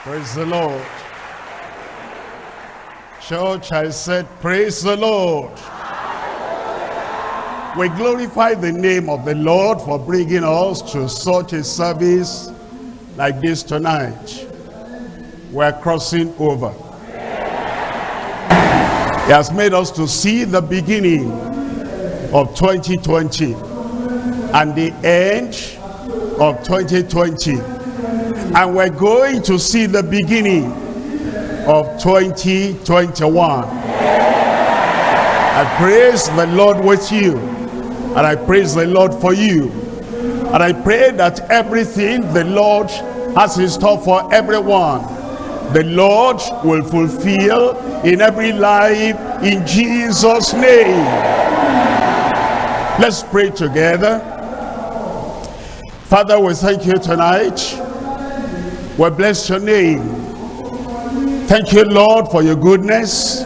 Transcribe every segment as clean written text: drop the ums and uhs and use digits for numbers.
Praise the Lord. Church, I said, praise the Lord. We glorify the name of the Lord for bringing us to such a service like this tonight. We're crossing over. He has made us to see the beginning of 2020 and the end of 2020. And we're going to see the beginning of 2021. I praise the Lord with you, and I praise the Lord for you, and I pray that everything the Lord has in store for everyone, the Lord will fulfill in every life in Jesus' name. Let's pray together. Father, we thank you tonight. We bless your name. Thank you, Lord, for your goodness,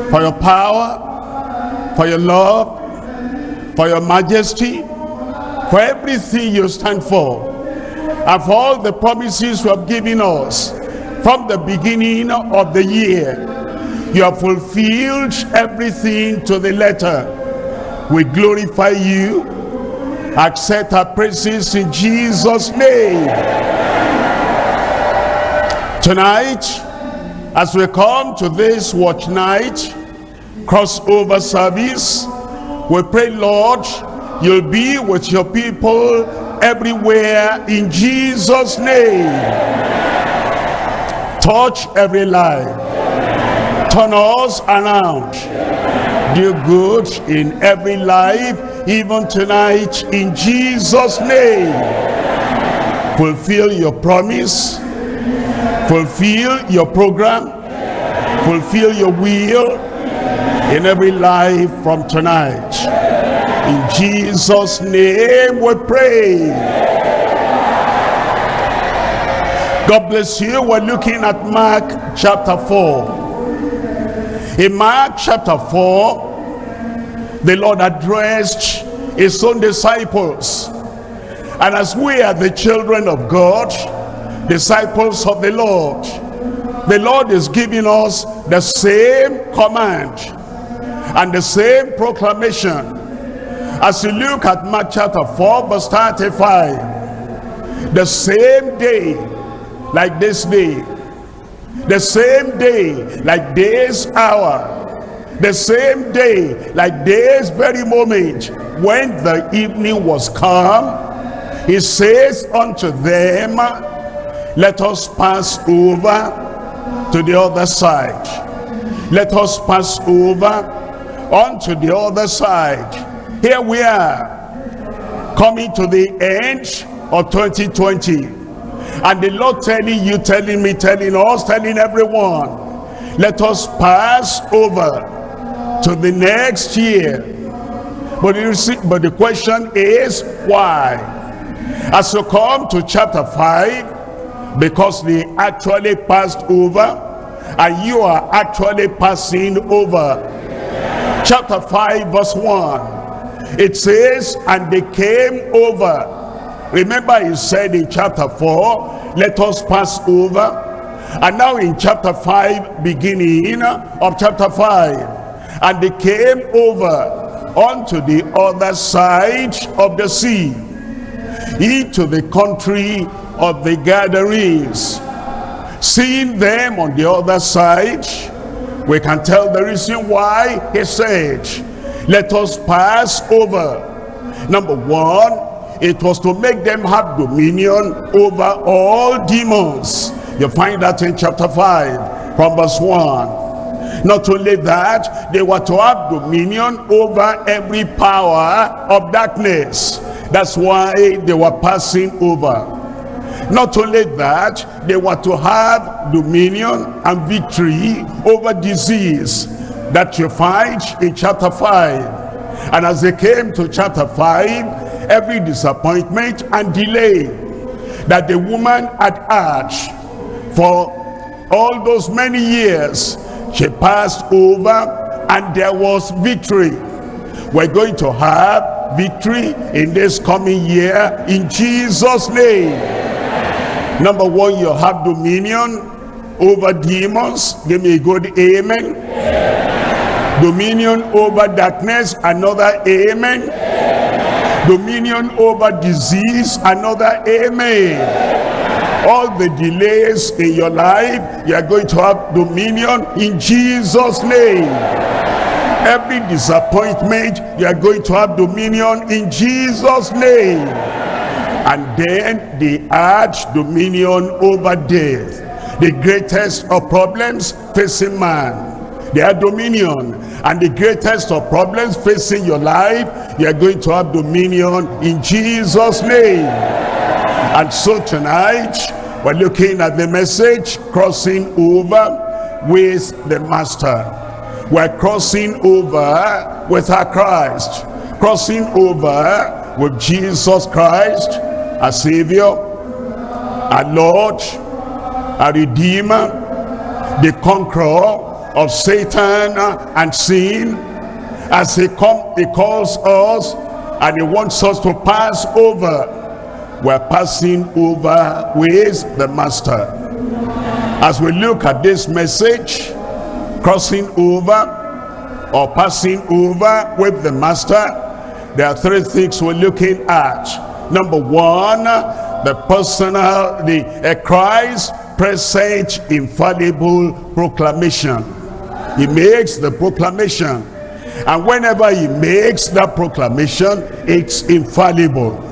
for your power, for your love, for your majesty, for everything you stand for, and for all the promises you have given us from the beginning of the year. You have fulfilled everything to the letter. We glorify you. Accept our praises in Jesus' name. Tonight, as we come to this watch night crossover service, we pray, Lord, you'll be with your people everywhere in Jesus' name. Touch every life. Turn us around. Do good in every life, even tonight, in Jesus' name. Fulfill your promise. Fulfill your program. Fulfill your will in every life from tonight. In Jesus' name we pray. God bless you. We're looking at Mark chapter 4. In Mark chapter 4, the Lord addressed his own disciples. And as we are the children of God, disciples of the Lord is giving us the same command and the same proclamation. As you look at Mark chapter 4 verse 35, the same day like this day, the same day like this hour, the same day like this very moment, when the evening was come, he says unto them, let us pass over to the other side. Let us pass over onto the other side. Here we are, coming to the end of 2020. And the Lord telling you, telling me, telling us, telling everyone, let us pass over to the next year. But you see, but the question is, why? As you come to chapter 5, because they actually passed over, and you are actually passing over. Chapter 5 verse 1, it says, and they came over. Remember, he said in chapter 4, let us pass over. And now in chapter 5, beginning of chapter 5, and they came over unto the other side of the sea, into the country of the Gadarenes. Seeing them on the other side, we can tell the reason why he said, let us pass over. Number one, it was to make them have dominion over all demons. You find that in chapter 5 from verse 1. Not only that, they were to have dominion over every power of darkness. That's why they were passing over. Not only that, they were to have dominion and victory over disease, that you find in chapter 5. And as they came to chapter 5, every disappointment and delay that the woman had had for all those many years, she passed over, and there was victory. We're going to have victory in this coming year in Jesus' name. Number one, you have dominion over demons. Give me a good amen. Dominion over darkness. Another amen. Dominion over disease. Another amen. All the delays in your life, you are going to have dominion in Jesus' name. Every disappointment, you are going to have dominion in Jesus' name. And then the arch dominion over death, the greatest of problems facing man. They are dominion, and the greatest of problems facing your life, you are going to have dominion in Jesus' name. And so tonight, we're looking at the message, crossing over with the Master. We're crossing over with our Christ, crossing over with Jesus Christ, our Savior, our Lord, our Redeemer, the conqueror of Satan and sin. As he calls us and he wants us to pass over, we're passing over with the Master. As we look at this message, crossing over or passing over with the Master, there are three things we're looking at. Number one, the personal, Christ's present infallible proclamation. He makes the proclamation, and whenever he makes that proclamation, it's infallible.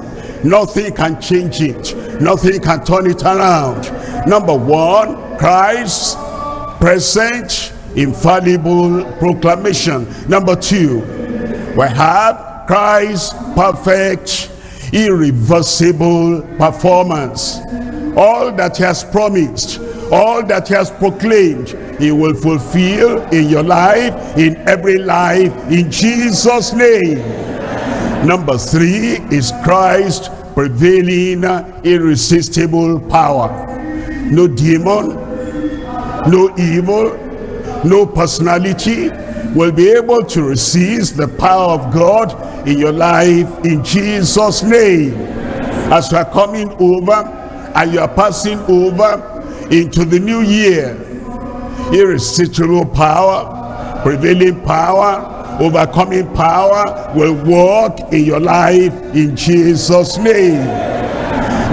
Nothing can change it. Nothing can turn it around. Number one, Christ's present infallible proclamation. Number two, we have Christ's perfect irreversible performance. All that he has promised, all that he has proclaimed, he will fulfill in your life, in every life, in Jesus' name. Number three is Christ's prevailing irresistible power. No demon, no evil, no personality will be able to resist the power of God in your life, in Jesus' name. As you are coming over and you are passing over into the new year, irresistible power, prevailing power, overcoming power will work in your life in Jesus' name.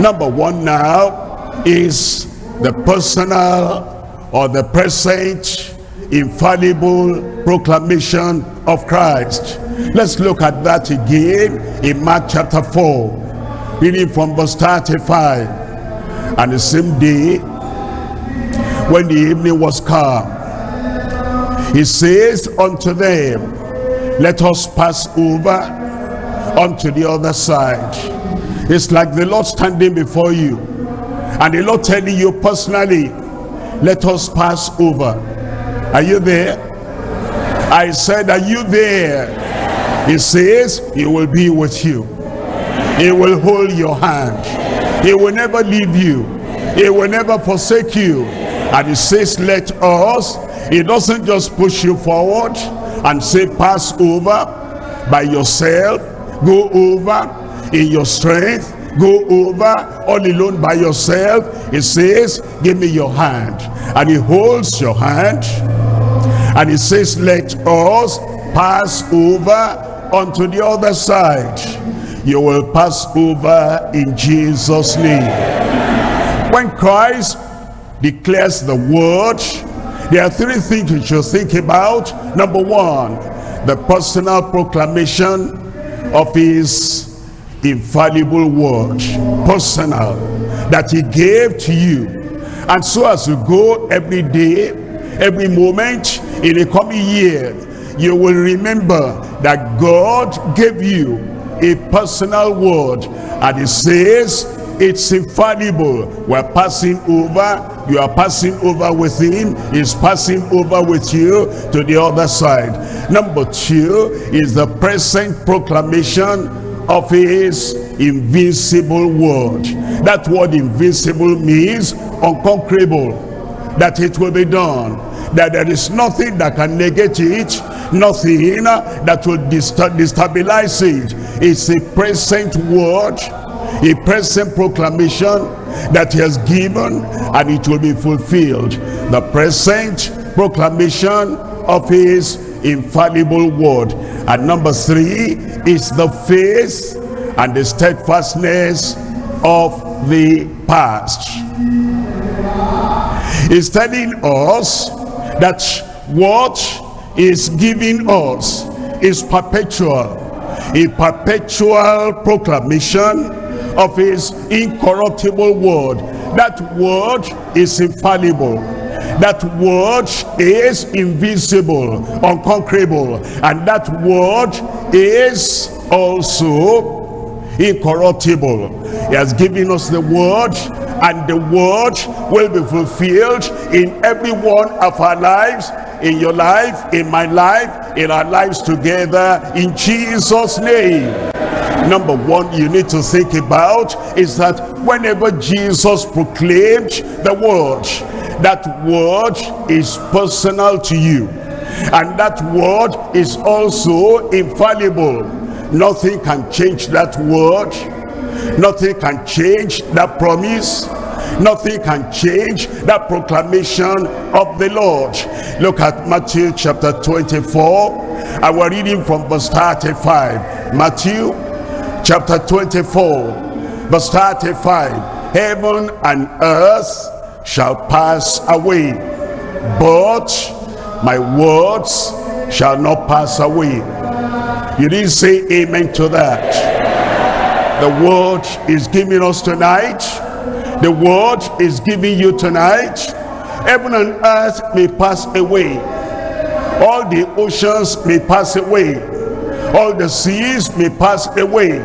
Number one now is the personal or the present infallible proclamation of Christ. Let's look at that again in Mark chapter 4, reading from verse 35. And the same day, when the evening was come, he says unto them, let us pass over unto the other side. It's like the Lord standing before you, and the Lord telling you personally, let us pass over. Are you there? I said, are you there? He says he will be with you. He will hold your hand. He will never leave you. He will never forsake you. And he says, let us. He doesn't just push you forward and say, pass over by yourself, go over in your strength, go over all alone by yourself. He says, give me your hand. And he holds your hand, and he says, let us pass over onto the other side. You will pass over in Jesus' name. When Christ declares the word, there are three things you should think about. Number one, the personal proclamation of his infallible word. Personal, that he gave to you. And so as you go every day, every moment in the coming year, you will remember that God gave you a personal word, and it says it's infallible. We're passing over, you are passing over with him, he's passing over with you to the other side. Number two is the present proclamation of his invincible word. That word invincible means unconquerable, that it will be done, that there is nothing that can negate it, nothing that will destabilize it. It's a present word, a present proclamation that he has given, and it will be fulfilled. The present proclamation of his infallible word. And number 3 is the faith and the steadfastness of the past. He's telling us that what is giving us is perpetual, a perpetual proclamation of his incorruptible word. That word is infallible. That word is invisible, unconquerable, and that word is also incorruptible. He has given us the word, and the word will be fulfilled in every one of our lives, in your life, in my life, in our lives together, in Jesus' name. Number 1 you need to think about is that whenever Jesus proclaimed the word, that word is personal to you, and that word is also infallible. Nothing can change that word. Nothing can change that promise. Nothing can change that proclamation of the Lord. Look at Matthew chapter 24, and we're reading from verse 35. Matthew chapter 24, verse 35. Heaven and earth shall pass away, but my words shall not pass away. You didn't say amen to that. The word is giving us tonight. The word is giving you tonight. Heaven and earth may pass away. All the oceans may pass away. All the seas may pass away.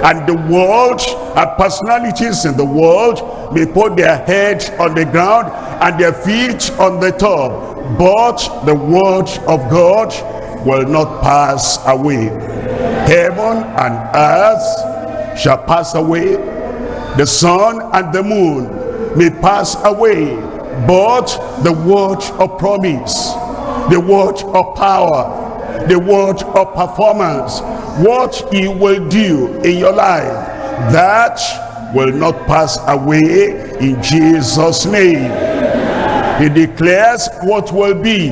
And the world, and personalities in the world, may put their heads on the ground and their feet on the top. But the word of God will not pass away. Heaven and earth shall pass away. The sun and the moon may pass away. But the word of promise, the word of power, the word of performance, what he will do in your life, that will not pass away in Jesus' name. He declares what will be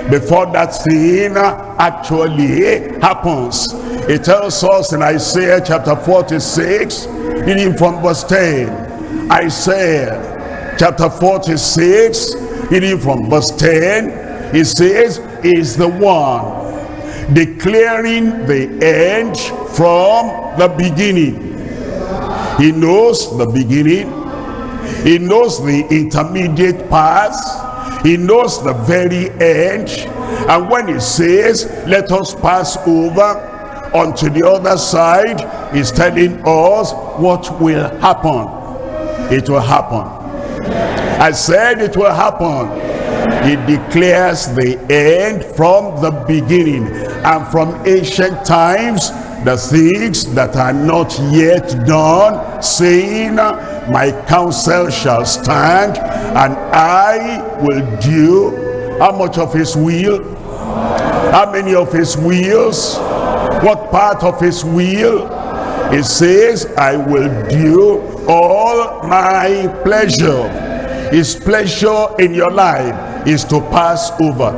before that thing actually happens. He tells us in Isaiah chapter 46, reading from verse 10. Isaiah chapter 46, reading from verse 10, he says, is the one declaring the end from the beginning. He knows the beginning. He knows the intermediate path. He knows the very end. And when he says, let us pass over onto the other side, he's telling us what will happen. It will happen. I said it will happen. He declares the end from the beginning, and from ancient times the things that are not yet done, saying, my counsel shall stand, and I will do how much of his will, how many of his wills, what part of his will. He says, I will do all my pleasure. His pleasure in your life is to pass over.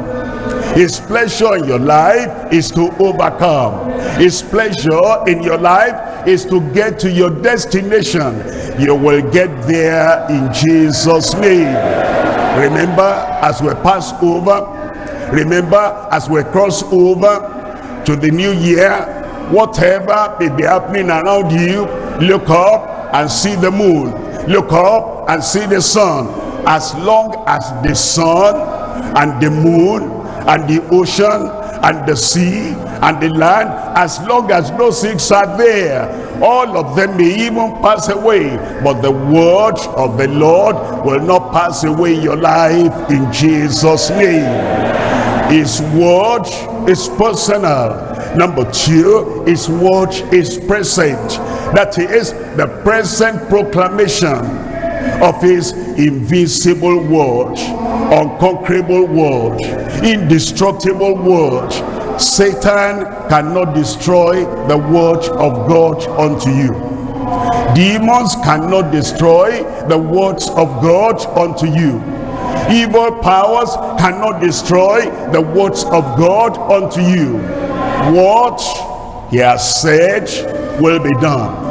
His pleasure in your life is to overcome. His pleasure in your life is to get to your destination. You will get there in Jesus' name. Remember, as we pass over, remember, as we cross over to the new year, whatever may be happening around you, look up and see the moon. Look up and see the sun. As long as the sun and the moon and the ocean and the sea and the land, as long as those things are there, all of them may even pass away, but the word of the Lord will not pass away in your life in Jesus' name. His word is personal. Number 2, his word is present. That is the present proclamation of his invincible word, unconquerable word, indestructible word. Satan cannot destroy the word of God unto you. Demons cannot destroy the works of God unto you. Evil powers cannot destroy the works of God unto you. What he has said will be done.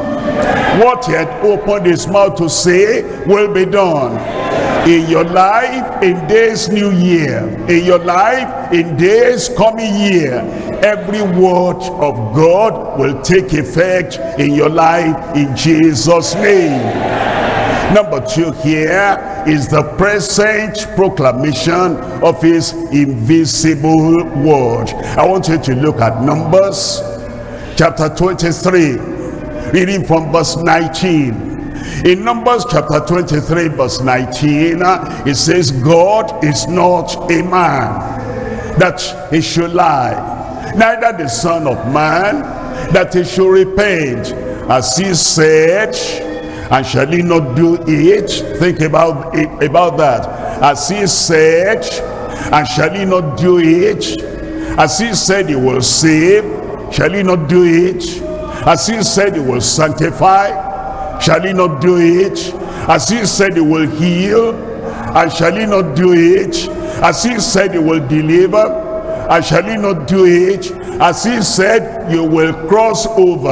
What he had opened his mouth to say will be done. In your life, in this new year, in your life, in this coming year, every word of God will take effect in your life in Jesus' name. Number 2 here is the present proclamation of his invisible word. I want you to look at Numbers chapter 23, reading from verse 19. In Numbers chapter 23 verse 19, it says, God is not a man that he should lie, neither the son of man that he should repent. As he said, and shall he not do it? Think about that. As he said, and shall he not do it? As he said he will save, shall he not do it? As he said he will sanctify, shall he not do it? As he said he will heal, and shall he not do it? As he said he will deliver, and shall he not do it? As he said, you will cross over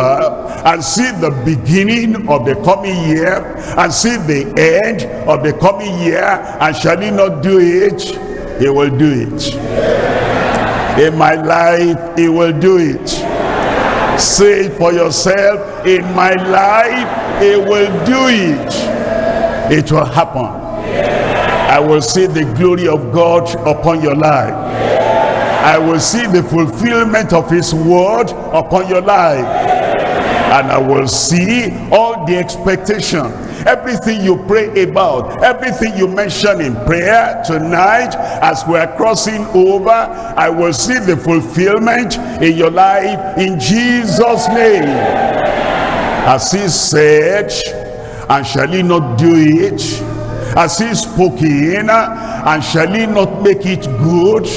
and see the beginning of the coming year and see the end of the coming year, and shall he not do it? He will do it. In my life, he will do it. Say it for yourself. In my life, he will do it. It will happen. I will see the glory of God upon your life. I will see the fulfillment of his word upon your life. And I will see all the expectation, everything you pray about, everything you mention in prayer tonight as we are crossing over. I will see the fulfillment in your life in Jesus' name. As he said, and shall he not do it? As he spoke in, and shall he not make it good?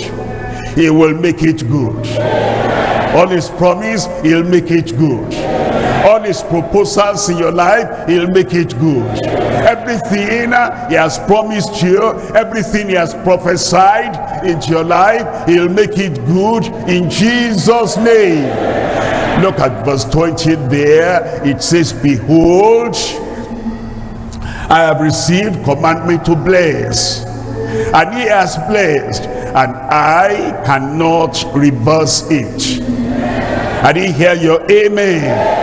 He will make it good. All his promise, he'll make it good. All his proposals in your life, he'll make it good. Everything he has promised you, everything he has prophesied into your life, he'll make it good in Jesus' name. Look at verse 20 there. It says, behold, I have received commandment to bless, and he has blessed, and I cannot reverse it. I didn't hear your amen.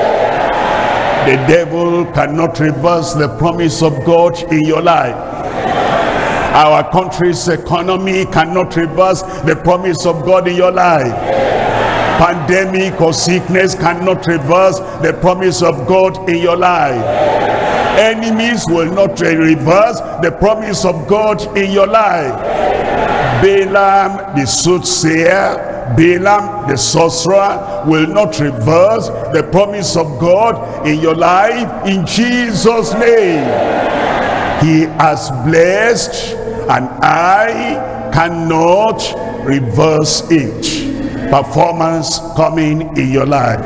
The devil cannot reverse the promise of God in your life. Our country's economy cannot reverse the promise of God in your life. Pandemic or sickness cannot reverse the promise of God in your life. Enemies will not reverse the promise of God in your life. Balaam the soothsayer, Balaam the sorcerer will not reverse the promise of God in your life in Jesus' name. He has blessed, and I cannot reverse it. Performance coming in your life.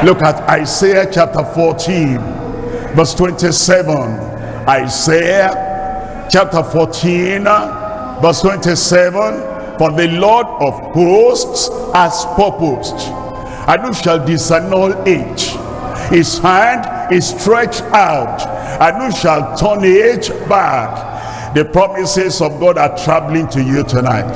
Look at Isaiah chapter 14 verse 27. Isaiah chapter 14 verse 27. For the Lord of hosts has purposed, and who shall disannul it? His hand is stretched out, and who shall turn it back? The promises of God are traveling to you tonight.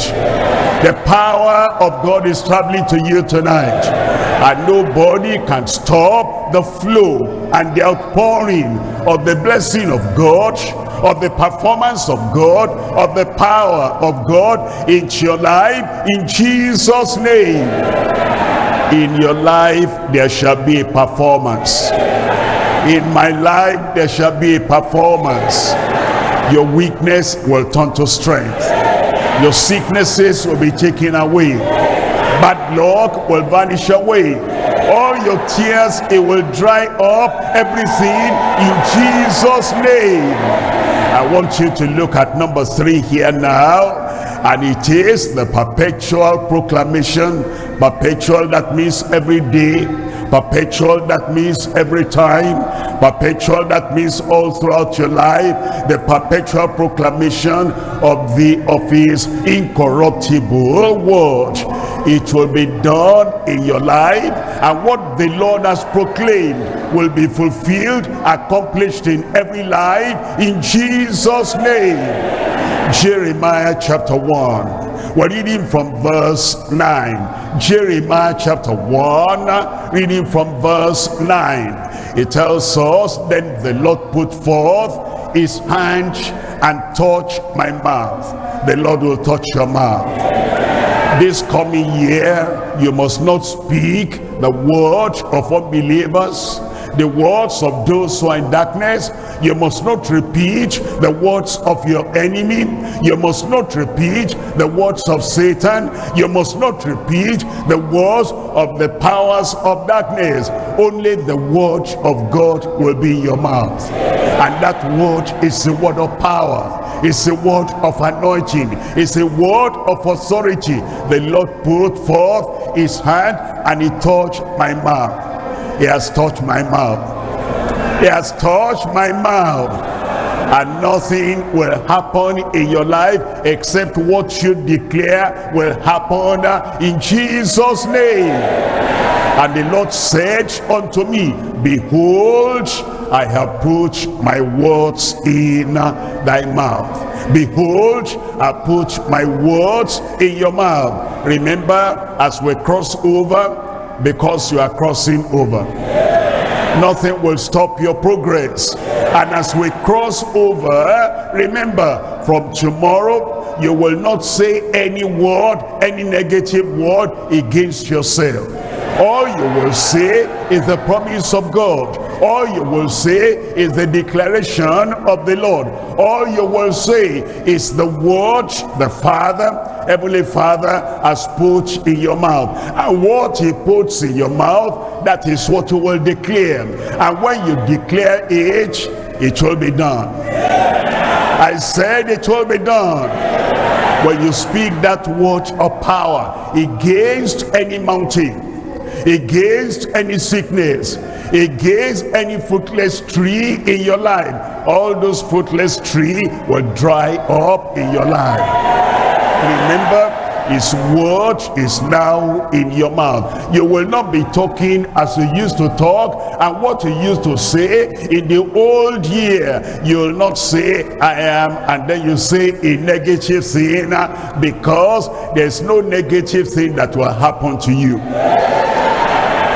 The power of God is traveling to you tonight, and nobody can stop the flow and the outpouring of the blessing of God, of the performance of God, of the power of God into your life in Jesus' name. In your life there shall be a performance. In my life there shall be a performance. Your weakness will turn to strength. Your sicknesses will be taken away. Bad luck will vanish away. All your tears, it will dry up. Everything in Jesus' name. I want you to look at number 3 here now, and it is the perpetual proclamation. Perpetual, that means every day Perpetual, that means every time. Perpetual, that means all throughout your life. The perpetual proclamation of his incorruptible word. It will be done in your life, and what the Lord has proclaimed will be fulfilled, accomplished in every life, in Jesus' name. Jeremiah chapter 1. We're reading from verse 9. Jeremiah chapter 1, reading from verse 9. It tells us, then the Lord put forth his hand and touched my mouth. The Lord will touch your mouth. This coming year, you must not speak the word of unbelievers, the words of those who are in darkness. You must not repeat the words of your enemy. You must not repeat the words of Satan. You must not repeat the words of the powers of darkness. Only the word of God will be in your mouth, and that word is the word of power. It's a word of anointing. It's a word of authority. The Lord put forth his hand and he touched my mouth. He has touched my mouth. He has touched my mouth. And nothing will happen in your life except what you declare will happen in Jesus' name. And the Lord said unto me, behold, I have put my words in thy mouth. Behold, I put my words in your mouth. Remember, as we cross over, because you are crossing over, nothing will stop your progress. And as we cross over, remember, from tomorrow you will not say any word, any negative word against yourself. All you will say is the promise of God. All you will say is the declaration of the Lord. All you will say is the word the Father, Heavenly Father, has put in your mouth. And what he puts in your mouth, that is what you will declare. And when you declare it, it will be done. I said it will be done. When you speak that word of power against any mountain, against any sickness, against any fruitless tree in your life, all those fruitless trees will dry up in your life. Remember, his word is now in your mouth. You will not be talking as you used to talk, and what you used to say in the old year. You will not say I am, and then you say a negative thing, because there's no negative thing that will happen to you.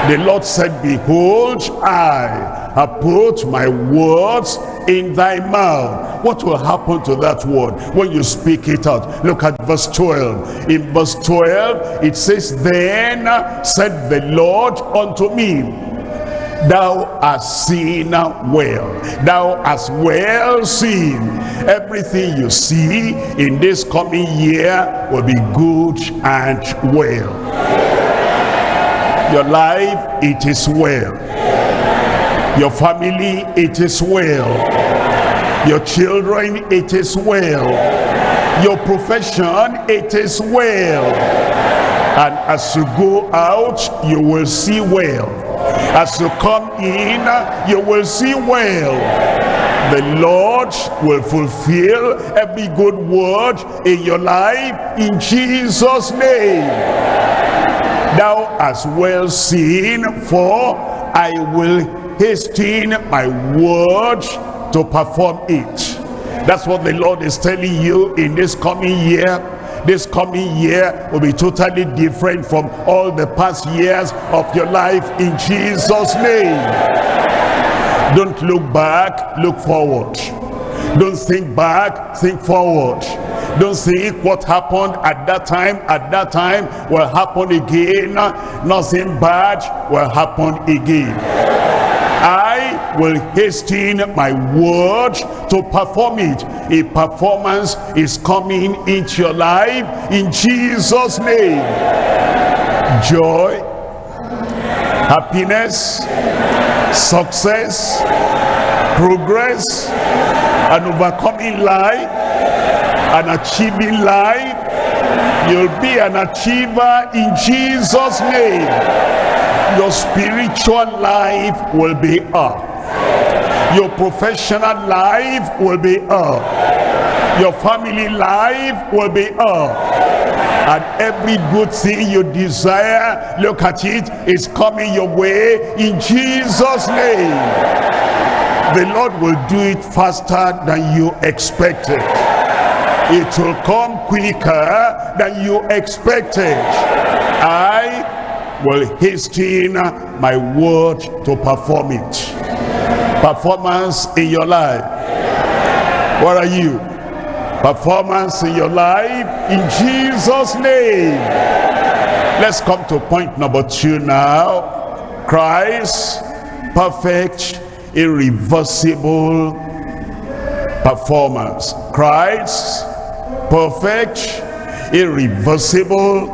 The Lord said, behold, I have put my words in thy mouth. What will happen to that word when you speak it out? Look at verse 12. In verse 12, it says, then said the Lord unto me, thou hast seen well. Thou hast well seen. Everything you see in this coming year will be good and well. Your life, it is well. Your family, it is well. Your children, it is well. Your profession, it is well. And as you go out, you will see well. As you come in, you will see well. The Lord will fulfill every good word in your life in Jesus' name. Thou hast well seen, for I will hasten my word to perform it. That's what the Lord is telling you in this coming year. This coming year will be totally different from all the past years of your life in Jesus' name. Don't look back, look forward. Don't think back, think forward. Don't think what happened at that time will happen again. Nothing bad will happen again. I will hasten my word to perform it. A performance is coming into your life in Jesus' name. Joy, happiness, success, progress, an overcoming life, an achieving life, You'll be an achiever in Jesus' name. Your spiritual life will be up. Your professional life will be up. Your family life will be up. And every good thing you desire, look at it, is coming your way in Jesus' name. The Lord will do it faster than you expected. It will come quicker than you expected. I will hasten my word to perform it. Performance in your life. What are you? Performance in your life in Jesus' name. Let's come to point number 2 now. Christ, perfect, irreversible performance. Christ, perfect, irreversible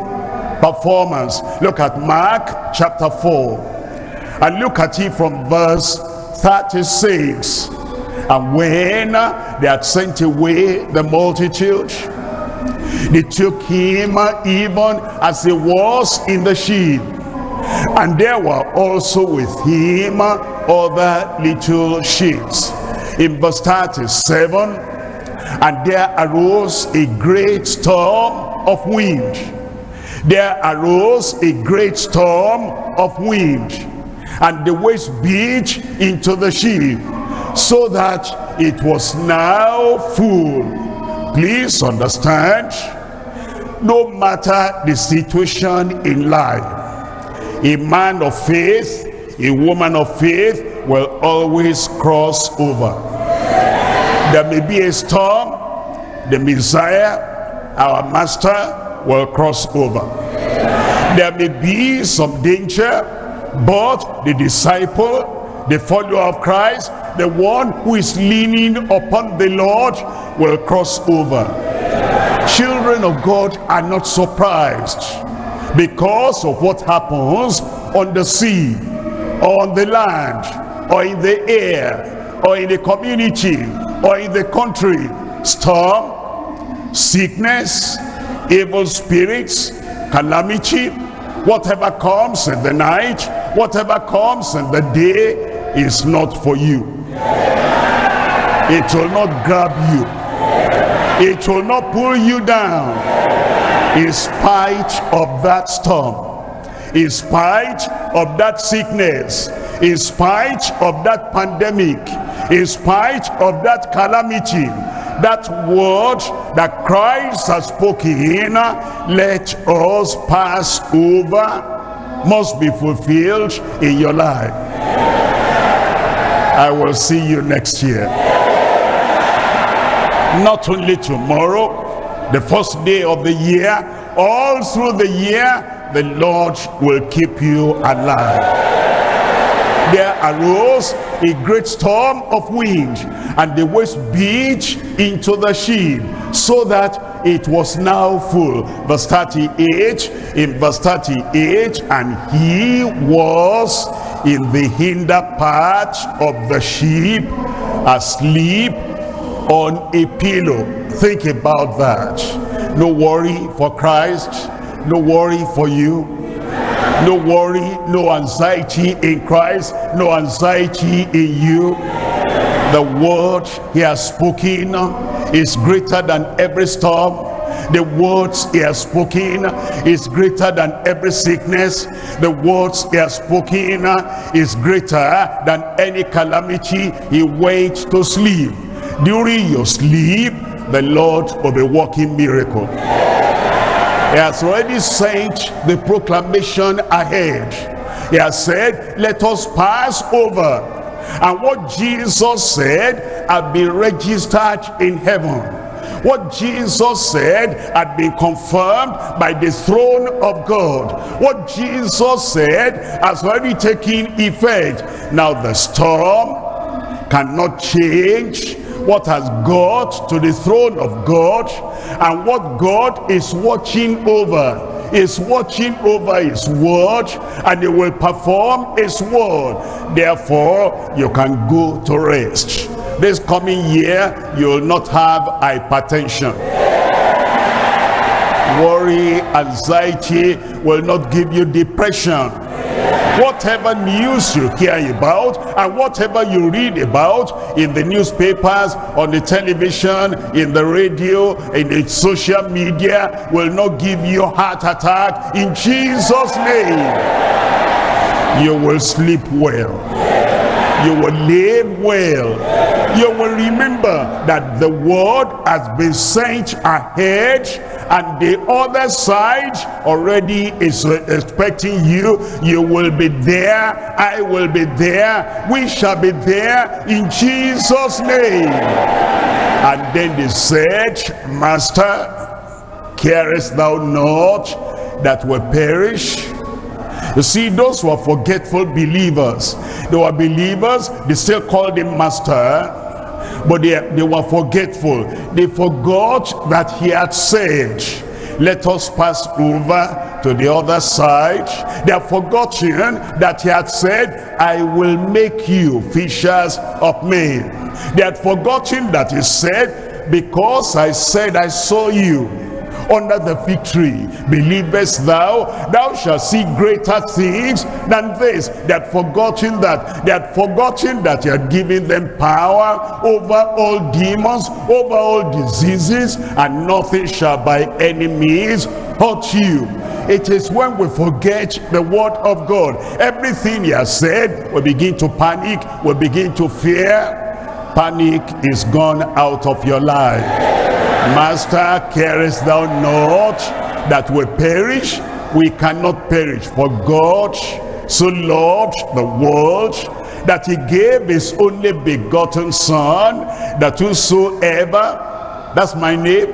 performance. Look at Mark chapter 4 and look at it from verse 36. And when they had sent away the multitude, they took him even as he was in the ship, and there were also with him other little ships. In verse 37, and there arose a great storm of wind. There arose a great storm of wind, and the waves beat into the ship, so that it was now full. Please understand, no matter the situation in life, a man of faith, a woman of faith will always cross over. There may be a storm, the Messiah, our master, will cross over. There may be some danger, but the disciple, the follower of Christ, the one who is leaning upon the Lord, will cross over. Children of God are not surprised because of what happens on the sea, or on the land, or in the air, or in the community, or in the country. Storm, sickness, evil spirits, calamity, whatever comes in the night, whatever comes in the day, is not for you. It will not grab you. It will not pull you down. In spite of that storm, in spite of that sickness, in spite of that pandemic, in spite of that calamity, that word that Christ has spoken, let us pass over, must be fulfilled in your life. I will see you next year. Not only tomorrow, the first day of the year, all through the year, the Lord will keep you alive. There arose a great storm of wind, and the waves beat into the ship, so that it was now full. Verse 38, in verse 38, and he was in the hinder part of the ship, asleep on a pillow. Think about that. No worry for Christ, no worry for you, no worry, no anxiety in Christ, no anxiety in you. The word he has spoken is greater than every storm. The words he has spoken is greater than every sickness. The words he has spoken is greater than any calamity. He waits to sleep. During your sleep, the Lord will be working miracle. He has already sent the proclamation ahead. He has said, let us pass over. And what Jesus said had been registered in heaven. What Jesus said had been confirmed by the throne of God. What Jesus said has already taken effect. Now the storm cannot change what has got to the throne of God, and what God is watching over. Is watching over his word, and he will perform his word. Therefore, you can go to rest. This coming year, you will not have hypertension. Worry, anxiety will not give you depression. Whatever news you hear about and whatever you read about in the newspapers, on the television, in the radio, in the social media will not give you heart attack in Jesus' name. You will sleep well. You will live well. You will remember that the word has been sent ahead and the other side already is expecting you. You will be there. I will be there. We shall be there in Jesus' name. And then they said, Master, carest thou not that we perish? You see, those were forgetful believers. They were believers, they still called him Master, but they were forgetful. They forgot that he had said, let us pass over to the other side. They have forgotten that he had said, I will make you fishers of men. They had forgotten that he said, because I said I saw you under the fig tree, believest thou? Thou shalt see greater things than this. They had forgotten that. They had forgotten that he had given them power over all demons, over all diseases, and nothing shall by any means hurt you. It is when we forget the word of God, everything he has said, we begin to panic, we begin to fear. Panic is gone out of your life. Master, carest thou not that we perish? We cannot perish, for God so loved the world that he gave his only begotten Son, that whosoever, that's my name,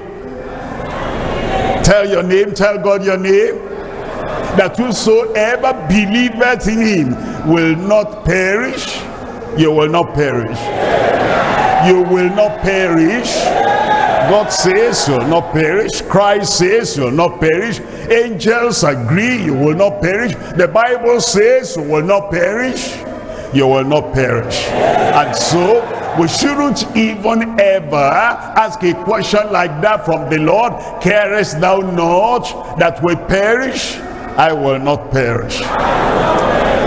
tell your name, tell God your name, that whosoever believeth in him will not perish. You will not perish. You will not perish. God says you will not perish. Christ says you will not perish. Angels agree you will not perish. The Bible says you will not perish. You will not perish. And so we shouldn't even ever ask a question like that from the Lord. Carest thou not that we perish? I will not perish.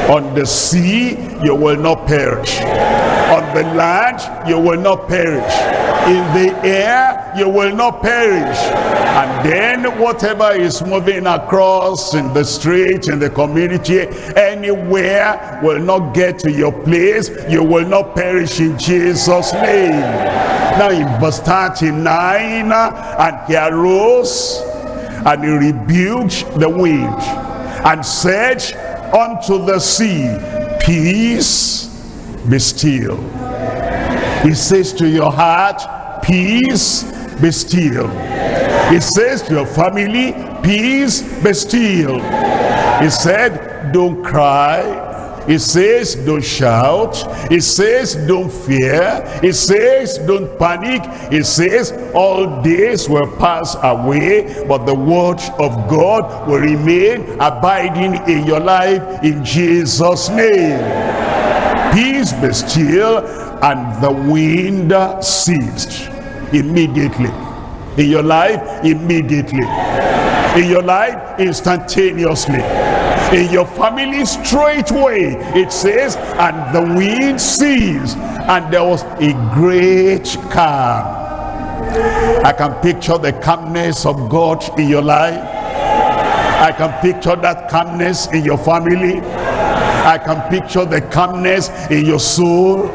On the sea you will not perish. On the land you will not perish. In the air you will not perish. And then whatever is moving across in the street, in the community, anywhere will not get to your place. You will not perish in Jesus' name. Now in verse 39, and he arose and he rebuked the wind and said unto the sea, peace, be still. He says to your heart, peace, be still. He says to your family, peace, be still. He said, don't cry. He says, don't shout. He says, don't fear. He says, don't panic. He says, all days will pass away, but the word of God will remain abiding in your life in Jesus' name. Peace, be still. And the wind ceased immediately. In your life, immediately. In your life, instantaneously. In your family, straightway. It says, and the wind ceased, and there was a great calm. I can picture the calmness of God in your life. I can picture that calmness in your family. I can picture the calmness in your soul.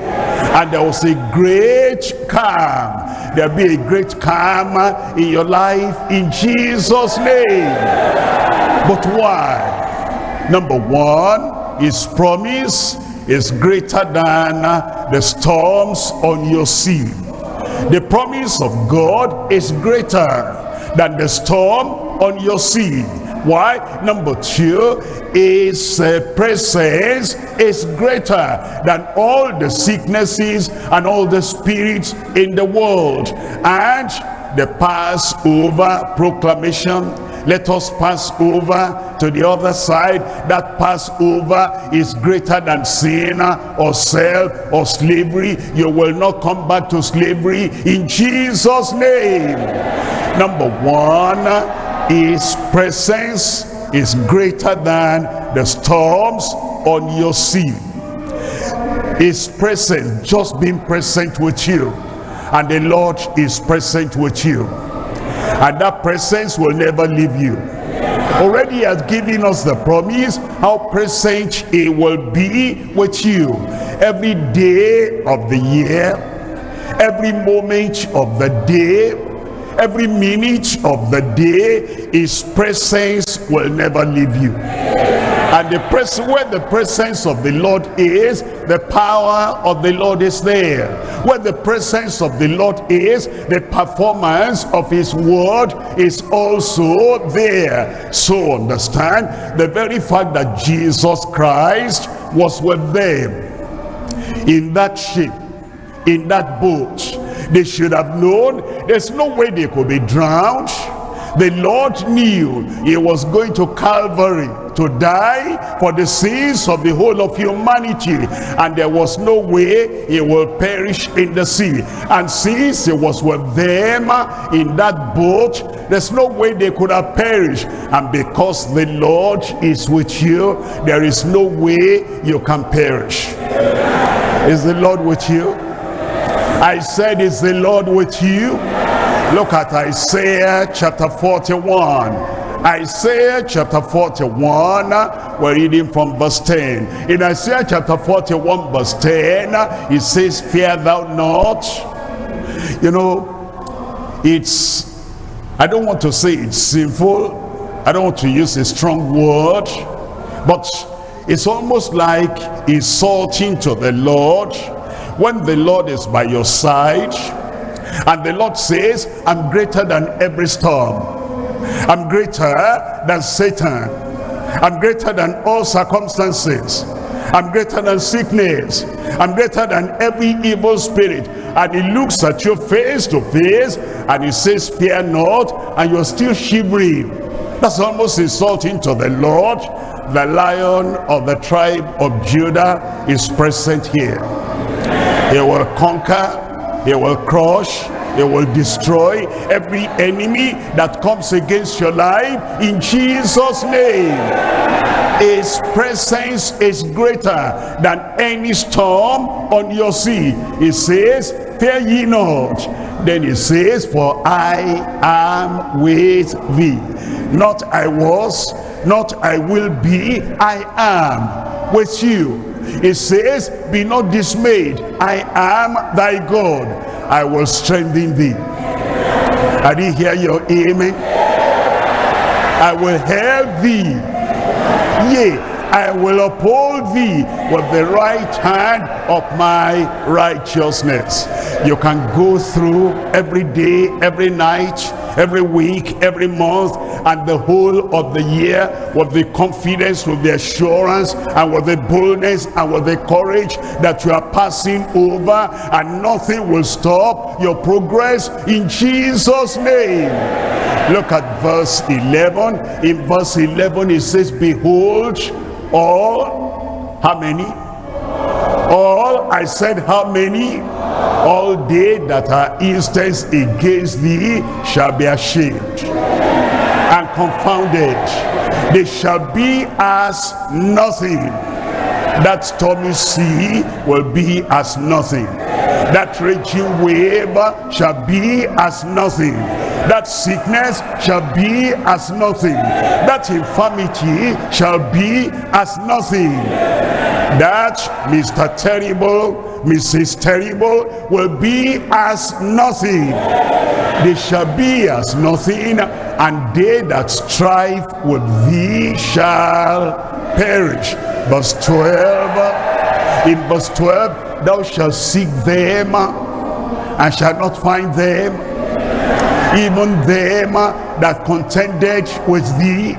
And there was a great calm. There'll be a great calm in your life in Jesus' name. But why? Number one, his promise is greater than the storms on your sea. The promise of God is greater than the storm on your sea. Why? Number two, his presence is greater than all the sicknesses and all the spirits in the world. And the Passover proclamation, let us pass over to the other side. That Passover is greater than sin or self or slavery. You will not come back to slavery in Jesus' name. Number one, His presence is greater than the storms on your sea. His presence, just being present with you, and the Lord is present with you, and that presence will never leave you. Already He has given us the promise how present He will be with you every day of the year, every moment of the day, every minute of the day. His presence will never leave you. And where the presence of the Lord is, the power of the Lord is there. Where the presence of the Lord is, the performance of His word is also there. So understand, the very fact that Jesus Christ was with them in that ship, in that boat, they should have known there's no way they could be drowned. The Lord knew He was going to Calvary to die for the sins of the whole of humanity, and there was no way He will perish in the sea. And since He was with them in that boat, there's no way they could have perished. And because the Lord is with you, there is no way you can perish. Is the Lord with you? I said, is the Lord with you? Look at Isaiah chapter 41. Isaiah chapter 41, we're reading from verse 10. In Isaiah chapter 41 verse 10, it says, fear thou not. You know, I don't want to say it's sinful. I don't want to use a strong word, but it's almost like insulting to the Lord when the Lord is by your side. And the Lord says, I'm greater than every storm. I'm greater than Satan. I'm greater than all circumstances. I'm greater than sickness. I'm greater than every evil spirit. And He looks at you face to face and He says, fear not, and you're still shivering. That's almost insulting to the Lord. The Lion of the tribe of Judah is present here. He will conquer, He will crush, He will destroy every enemy that comes against your life in Jesus' name. His presence is greater than any storm on your sea. He says, fear ye not. Then He says, for I am with thee. Not I was, not I will be, I am with you. It says, be not dismayed, I am thy God, I will strengthen thee. I didn't hear your amen. I will help thee, yea, I will uphold thee with the right hand of my righteousness. You can go through every day, every night, every week, every month, and the whole of the year with the confidence, with the assurance, and with the boldness, and with the courage that you are passing over, and nothing will stop your progress in Jesus' name. Look at verse 11. In verse 11 it says, behold, all, how many? All, I said how many? All they that are incensed against thee shall be ashamed and confounded. They shall be as nothing. That stormy sea will be as nothing. That raging wave shall be as nothing. That sickness shall be as nothing. That infirmity shall be as nothing. That Mr. Terrible, Mrs. Terrible will be as nothing. They shall be as nothing, and they that strive with thee shall perish. Verse 12. In verse 12, thou shalt seek them and shalt not find them, even them that contended with thee.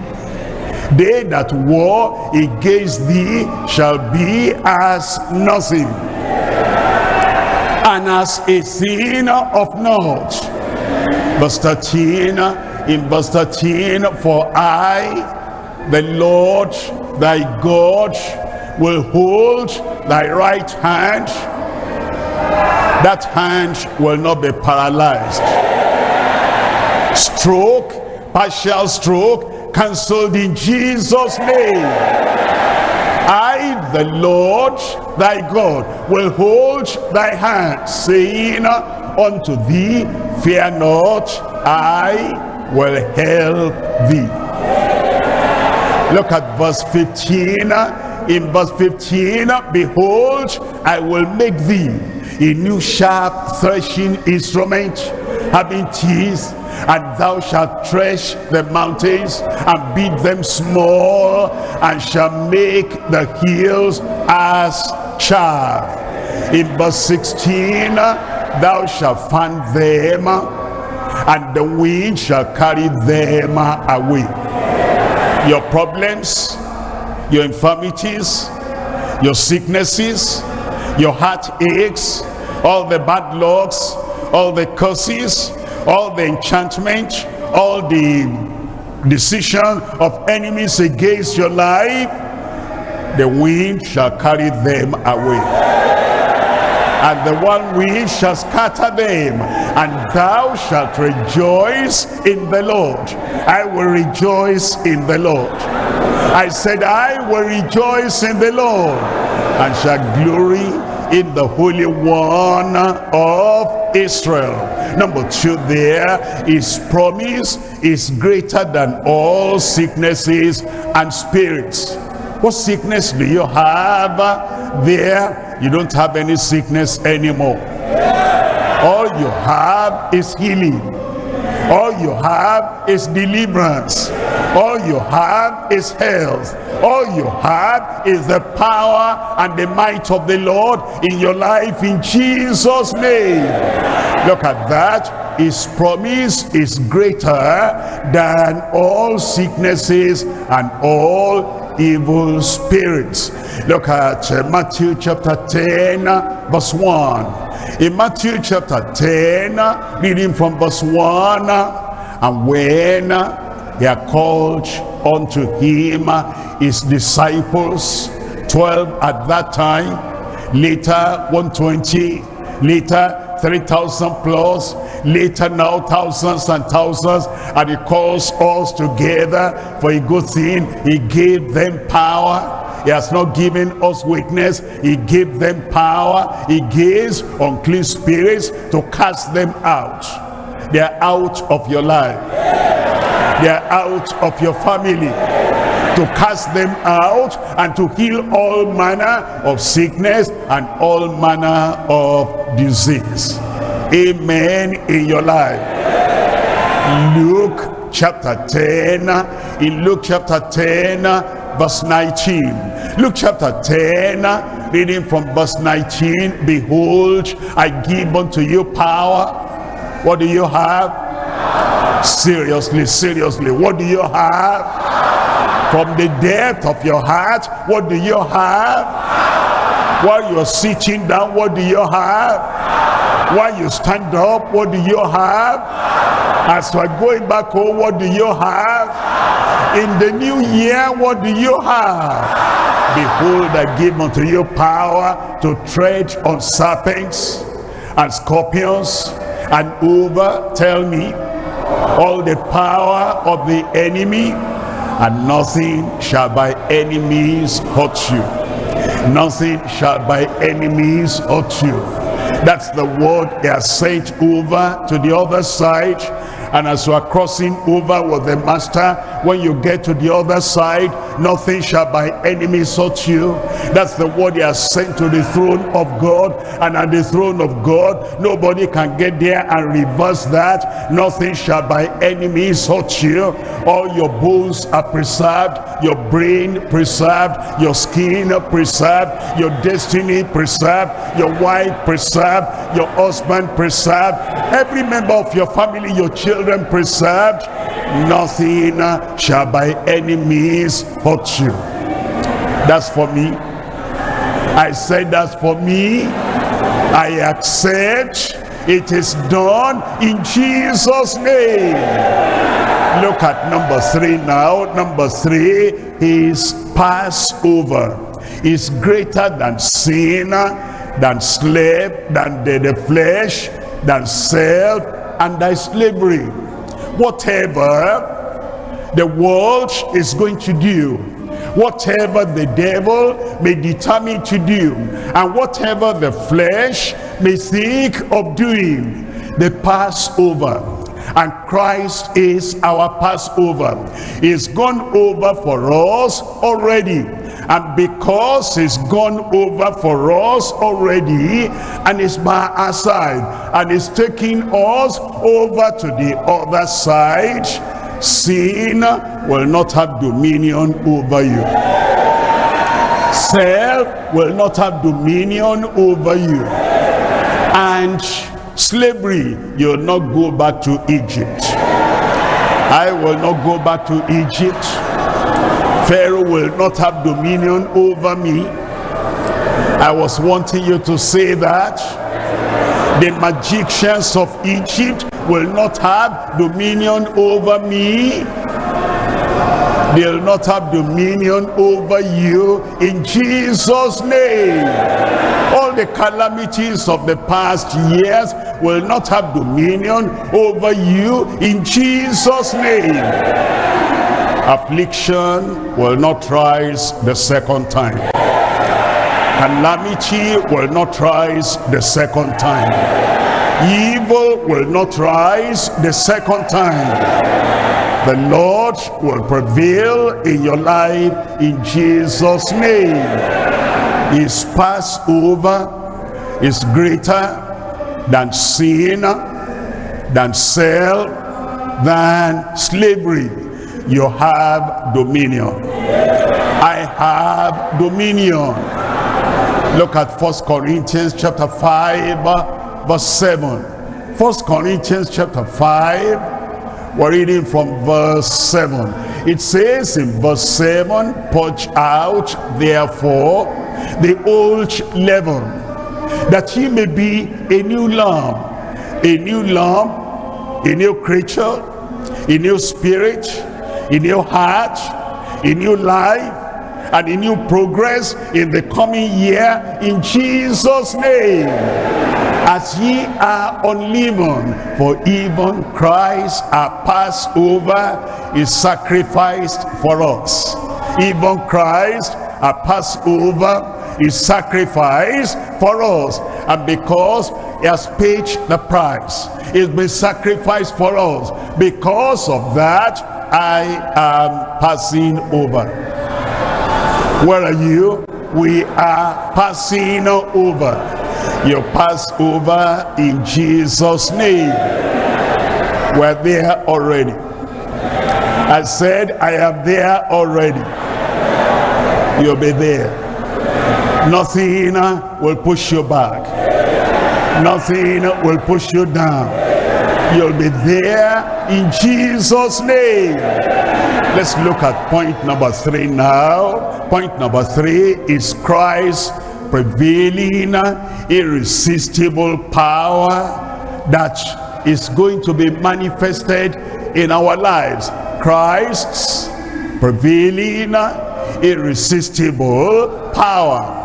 They that war against thee shall be as nothing, and as a thing of naught. Verse 13. In verse 13, for I, the Lord thy God, will hold thy right hand. That hand will not be paralyzed. Stroke partial stroke, cancelled in Jesus' name. I, the Lord thy God, will hold thy hand, saying unto thee, fear not, I will help thee. Look at verse 15. In verse 15, behold, I will make thee a new sharp threshing instrument, having teeth, and thou shalt thresh the mountains and beat them small, and shall make the hills as chaff. In verse 16, thou shalt fan them, and the wind shall carry them away. Your problems, your infirmities, your sicknesses, your heartaches, all the bad lucks, all the curses, all the enchantment, all the decision of enemies against your life, the wind shall carry them away, and the one wind shall scatter them, and thou shalt rejoice in the Lord. I will rejoice in the Lord. I said, I will rejoice in the Lord, and shall glory in the Holy One of Israel. Number 2, there, his promise is greater than all sicknesses and spirits. What sickness do you have there? You don't have any sickness anymore. All you have is healing. All you have is deliverance. All you have is health. All you have is the power and the might of the Lord in your life, in Jesus' name. Look at that. His promise is greater than all sicknesses and all evil spirits. Look at Matthew chapter 10 verse 1. In Matthew chapter 10, reading from verse 1, and when he had called unto him his disciples, 12 at that time, later 120, later 3,000 plus, later now thousands and thousands, and he calls us together for a good thing. He gave them power. He has not given us weakness. He gave them power. He gives unclean spirits to cast them out. They are out of your life. They are out of your family. To cast them out and to heal all manner of sickness and all manner of disease. Amen in your life. Luke chapter 10. In Luke chapter 10 verse 19. Luke chapter 10, reading from verse 19. Behold, I give unto you power. What do you have? Seriously, seriously, what do you have? From the depth of your heart, what do you have? While you're sitting down, what do you have? While you stand up, what do you have? As you are going back home, what do you have? In the new year, what do you have? Behold, I give unto you power to tread on serpents and scorpions and over, tell me, all the power of the enemy, and nothing shall by any means hurt you. Nothing shall by any means hurt you. That's the word he has sent over to the other side. And as you are crossing over with the master, when you get to the other side, nothing shall by enemies hurt you. That's the word he has sent to the throne of God. And at the throne of God, nobody can get there and reverse that. Nothing shall by enemies hurt you. All your bones are preserved, your brain preserved, your skin preserved, your destiny preserved, your wife preserved, your husband preserved, every member of your family, your children preserved. Nothing shall by any means hurt you. That's for me. I said that's for me. I accept. It is done in Jesus' name. Look at number 3 now. Number 3 is Passover. Is greater than sin, than slave, than the flesh, than self, and thy slavery. Whatever the world is going to do, whatever the devil may determine to do, and whatever the flesh may think of doing, the Passover. And Christ is our Passover. He's gone over for us already. And because he's gone over for us already, and is by our side, and is taking us over to the other side, sin will not have dominion over you. Self will not have dominion over you. And slavery, you'll not go back to Egypt. I will not go back to Egypt. Pharaoh will not have dominion over me. I was wanting you to say that. The magicians of Egypt will not have dominion over me. They'll not have dominion over you in Jesus' name. All the calamities of the past years will not have dominion over you in Jesus' name. Affliction will not rise the second time. Calamity will not rise the second time. Evil will not rise the second time. The Lord will prevail in your life in Jesus' name. His Passover is greater than sin, than self, than slavery. You have dominion. I have dominion. Look at 1 Corinthians chapter 5 verse 7. 1 Corinthians chapter 5, we're reading from verse 7. It says in verse 7, purge out therefore the old leaven, that ye may be a new lamb, a new creature, a new spirit, a new heart, a new life, and a new progress in the coming year in Jesus' name. As ye are unleavened, for even Christ our Passover is sacrificed for us. Even Christ our Passover is sacrificed for us. And because he has paid the price, he's been sacrificed for us. Because of that, I am passing over. Where are you? We are passing over. You pass over in Jesus' name. We're there already. I said, I am there already. You'll be there. Nothing will push you back. Nothing will push you down. You'll be there in Jesus' name. Let's look at point number 3 now. Point number 3 is Christ prevailing, irresistible power that is going to be manifested in our lives. Christ's prevailing, irresistible power.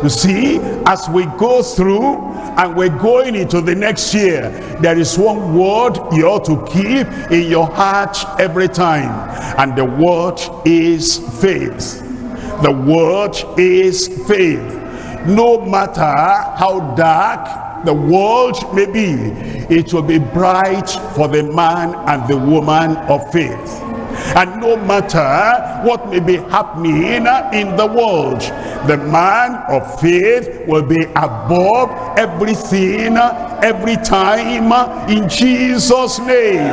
You see, as we go through and we're going into the next year, there is one word you ought to keep in your heart every time, and the word is faith. The word is faith. No matter how dark the world may be, it will be bright for the man and the woman of faith. And no matter what may be happening in the world, the man of faith will be above everything, every time, in Jesus' name.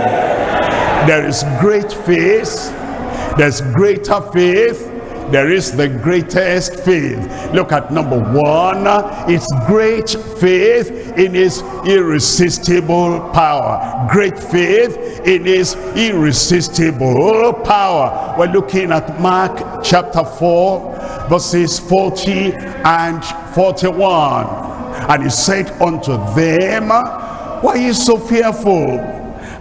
There is great faith, there's greater faith, there is the greatest faith. Look at number 1. It's great faith in his irresistible power. Great faith in his irresistible power. We're looking at Mark chapter 4 verses 40 and 41. And he said unto them, why are ye so fearful?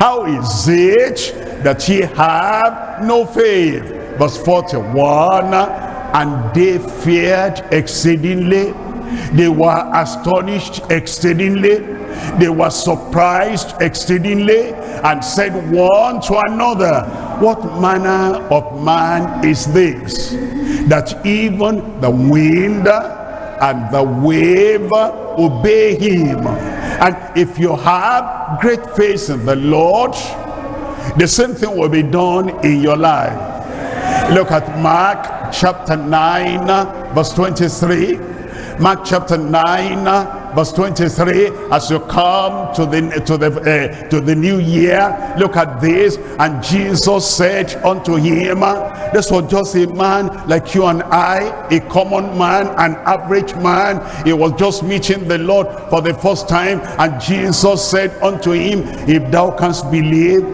How is it that ye have no faith? Verse 41, and they feared exceedingly. They were astonished exceedingly. They were surprised exceedingly and said one to another, what manner of man is this, that even the wind and the wave obey him? And if you have great faith in the Lord, the same thing will be done in your life. Look at Mark chapter 9 verse 23. Mark chapter 9 verse 23. As you come to the new year, look at this. And Jesus said unto him, this was just a man like you and I, a common man, an average man. He was just meeting the Lord for the first time. And Jesus said unto him, if thou canst believe,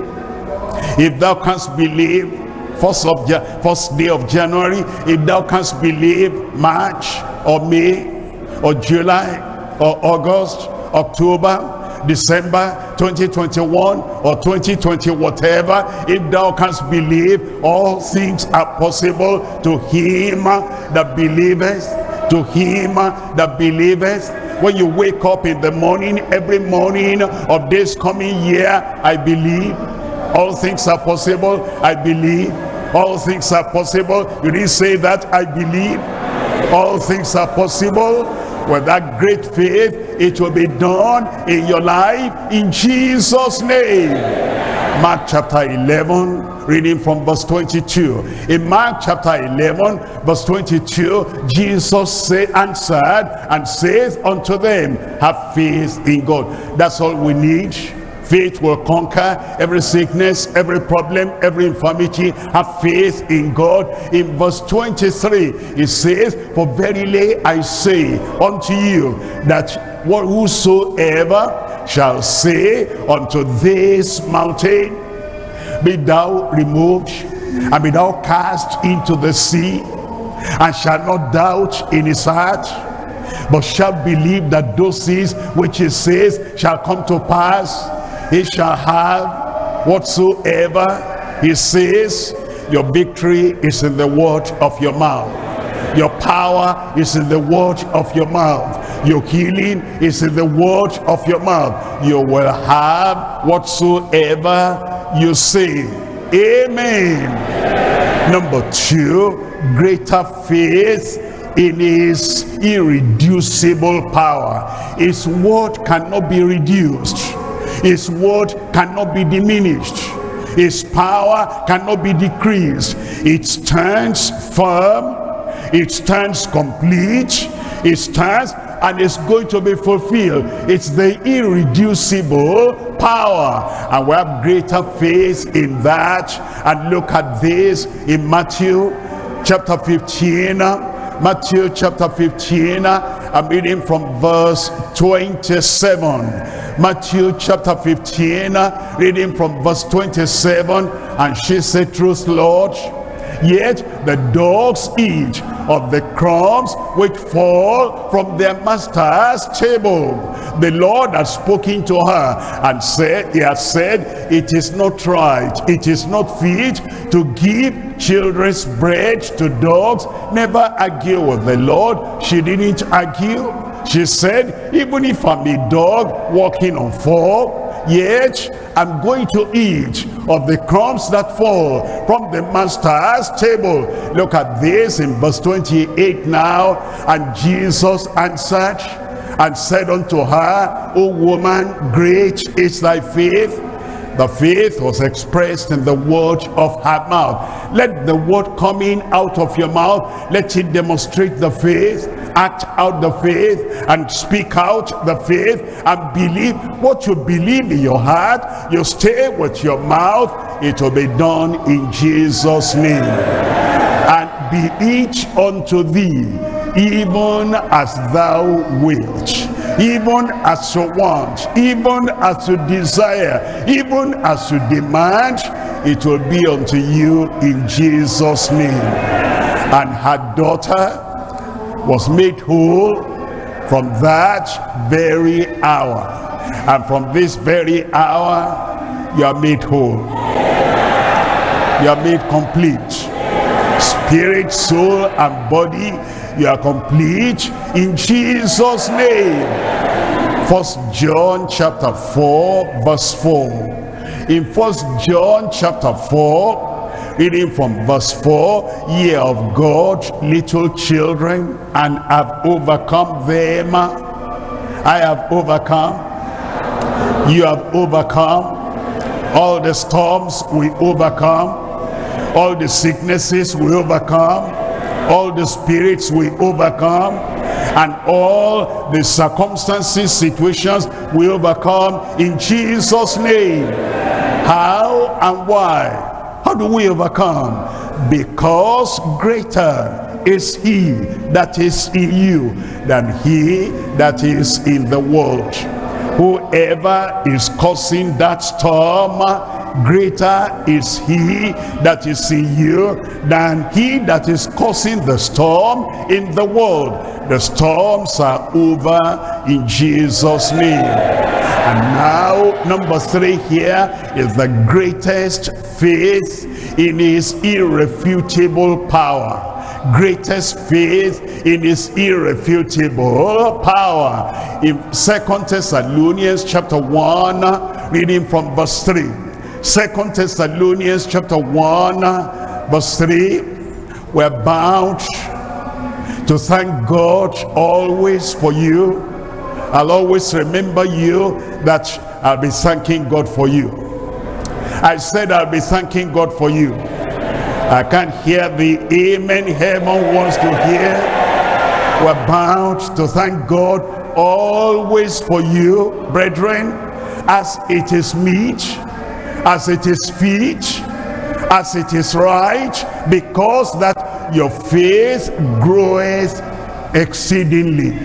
first day of January, if thou canst believe, March or May or July or August, October, December 2021 or 2020, whatever, if thou canst believe, all things are possible to him that believeth, to him that believeth. When you wake up in the morning, every morning of this coming year, I believe all things are possible. I believe all things are possible. You didn't say that. I believe all things are possible. With that great faith, it will be done in your life in Jesus' name. Mark chapter 11, reading from verse 22. In Mark chapter 11 verse 22, Jesus answered and says unto them, have faith in God. That's all we need. Faith will conquer every sickness, every problem, every infirmity. Have faith in God. In verse 23, it says, for verily I say unto you, that whosoever shall say unto this mountain, be thou removed, and be thou cast into the sea, and shall not doubt in his heart, but shall believe that those things which he says shall come to pass, he shall have whatsoever he says. Your victory is in the word of your mouth. Your power is in the word of your mouth. Your healing is in the word of your mouth. You will have whatsoever you say. Amen. Number two, greater faith in his irreducible power. His word cannot be reduced. His word cannot be diminished. His power cannot be decreased. It stands firm. It stands complete. It stands and it's going to be fulfilled. It's the irreducible power, and we have greater faith in that. And look at this in Matthew chapter 15. Matthew chapter 15, I'm reading from verse 27. Matthew chapter 15, reading from verse 27. And she said, truth, Lord, yet the dogs eat of the crumbs which fall from their master's table. The Lord has spoken to her and said, he has said, it is not right, it is not fit to give children's bread to dogs. Never argue with the Lord. She didn't argue. She said, even if I'm a dog walking on four, yet I'm going to eat of the crumbs that fall from the master's table. Look at this in verse 28 now. And Jesus answered and said unto her, O woman, great is thy faith. The faith was expressed in the word of her mouth. Let the word coming out of your mouth, let it demonstrate the faith. Act out the faith and speak out the faith and believe what you believe in your heart. You stay with your mouth, it will be done in Jesus' name. And be it unto thee even as thou wilt, even as you want, even as you desire, even as you demand, it will be unto you in Jesus' name. And her daughter was made whole from that very hour. And from this very hour, you are made whole. You are made complete. Spirit, soul, and body, you are complete in Jesus' name. First John chapter 4 verse 4. In First John chapter 4, reading from verse 4, ye are of God, little children, and have overcome them. I have overcome. You have overcome. All the storms we overcome. All the sicknesses we overcome. All the spirits we overcome. And all the circumstances, situations we overcome in Jesus' name. How and why? How do we overcome? Because greater is he that is in you than he that is in the world. Whoever is causing that storm, greater is he that is in you than he that is causing the storm in the world. The storms are over in Jesus' name. And now, number 3 here is the greatest faith in his irrefutable power. Greatest faith in his irrefutable power. In 2 Thessalonians chapter 1, reading from verse 3. 2 Thessalonians chapter 1 verse 3, we're bound to thank God always for you. I'll always remember you that I'll be thanking God for you. I said I'll be thanking God for you. I can't hear the amen heaven wants to hear. We're bound to thank God always for you, brethren, as it is meet, as it is fit, as it is right, because that your faith groweth exceedingly.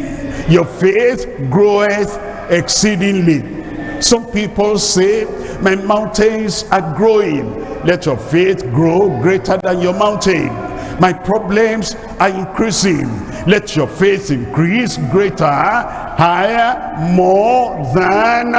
Your faith groweth exceedingly. Some people say, my mountains are growing. Let your faith grow greater than your mountain. My problems are increasing. Let your faith increase greater, higher, more than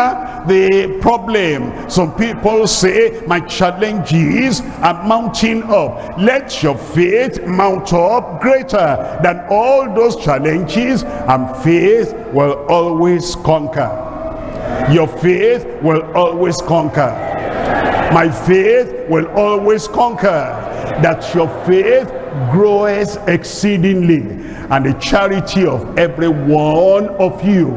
the problem. Some people say, my challenges are mounting up. Let your faith mount up greater than all those challenges, and faith will always conquer. Your faith will always conquer. My faith will always conquer. That your faith groweth exceedingly, and the charity of every one of you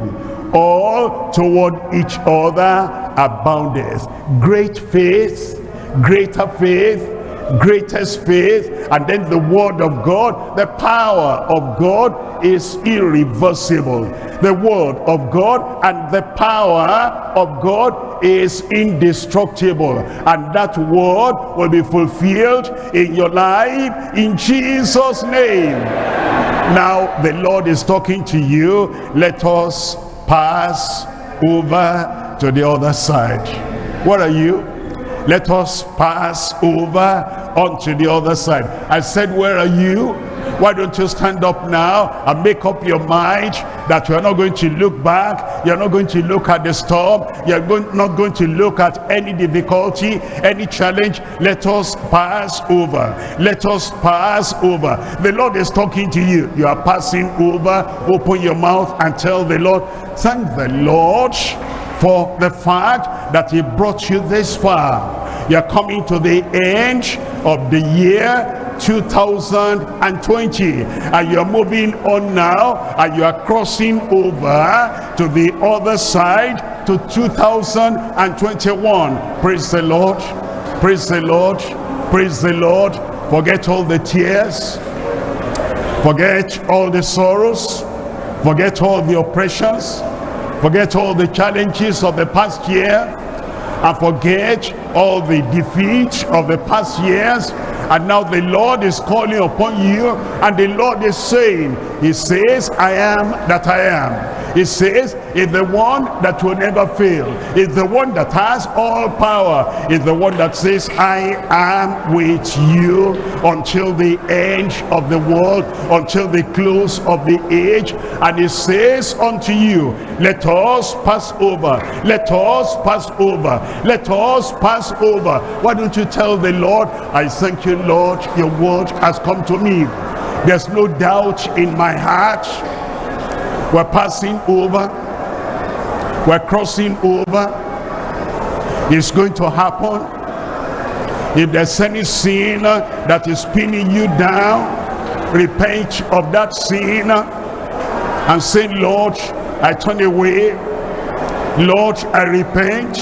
all toward each other aboundeth. Great faith, greater faith, greatest faith, and then the word of God. The power of God is irreversible. The word of God and the power of God is indestructible, and that word will be fulfilled in your life in Jesus' name. Now the Lord is talking to you. Let us pass over to the other side. Where are you? Let us pass over onto the other side. I said, where are you? Why don't you stand up now and make up your mind that you're not going to look back, you're not going to look at the storm, you're not going to look at any difficulty, any challenge. Let us pass over. Let us pass over. The Lord is talking to you. You are passing over. Open your mouth and tell the Lord, thank the Lord for the fact that he brought you this far. You're coming to the end of the year 2020, and you're moving on now, and you are crossing over to the other side to 2021. Praise the Lord, praise the Lord, praise the Lord. Forget all the tears, forget all the sorrows, forget all the oppressions, forget all the challenges of the past year, and forget all the defeat of the past years. And now the Lord is calling upon you, and the Lord is saying, he says, I am that I am. He says, is the one that will never fail, is the one that has all power, is the one that says, I am with you until the end of the world, until the close of the age. And he says unto you, let us pass over, let us pass over, let us pass over. Why don't you tell the Lord, I thank you, Lord, your word has come to me. There's no doubt in my heart. We're passing over. We're crossing over. It's going to happen. If there's any sin that is pinning you down, repent of that sin and say, Lord, I turn away. Lord, I repent.